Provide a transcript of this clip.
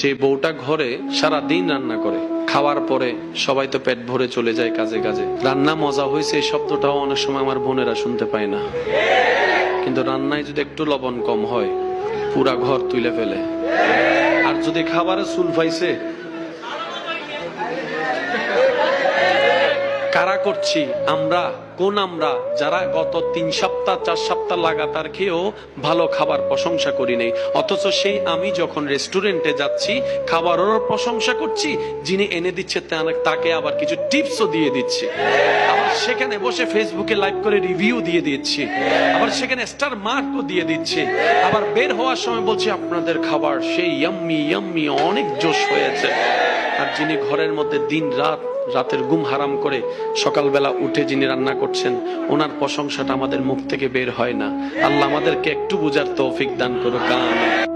যে বউটা ঘরে সারা দিন রান্না করে, খাওয়ার পরে সবাই তো পেট ভরে চলে যায় কাজে কাজে, রান্না মজা হয়েছে এই শব্দটাও অনেক সময় আমার বোনেরা শুনতে পায় না, কিন্তু রান্নায় যদি একটু লবণ কম হয় পুরা ঘর তুলে ফেলে। আর যদি খাবারে চুল পাইছে, কারা করছি আমরা? কোন আমরা যারা গত 3 সপ্তাহ 4 সপ্তাহ লাগাতার খেয়েও ভালো খাবার প্রশংসা করি নাই, অথচ সেই আমি যখন রেস্টুরেন্টে যাচ্ছি খাবারেরও প্রশংসা করছি, যিনি এনে দিচ্ছে তাকে আবার কিছু টিপসও দিয়ে দিচ্ছি, আবার সেখানে বসে ফেসবুকে লাইভ করে রিভিউ দিয়ে দিচ্ছি, আবার সেখানে স্টার মার্কও দিয়ে দিচ্ছি, আবার বের হওয়ার সময় বলছি আপনাদের খাবার সেই ইয়াম্মি ইয়াম্মি অনেক জোশ হয়েছে। আর যিনি ঘরের মধ্যে দিন রাতের ঘুম হারাম করে সকালবেলা উঠে যিনি রান্না করছেন, ওনার প্রশংসাটা আমাদের মুখ থেকে বের হয় না। আল্লাহ আমাদেরকে একটু বুঝার তৌফিক দান করুক। আমিন।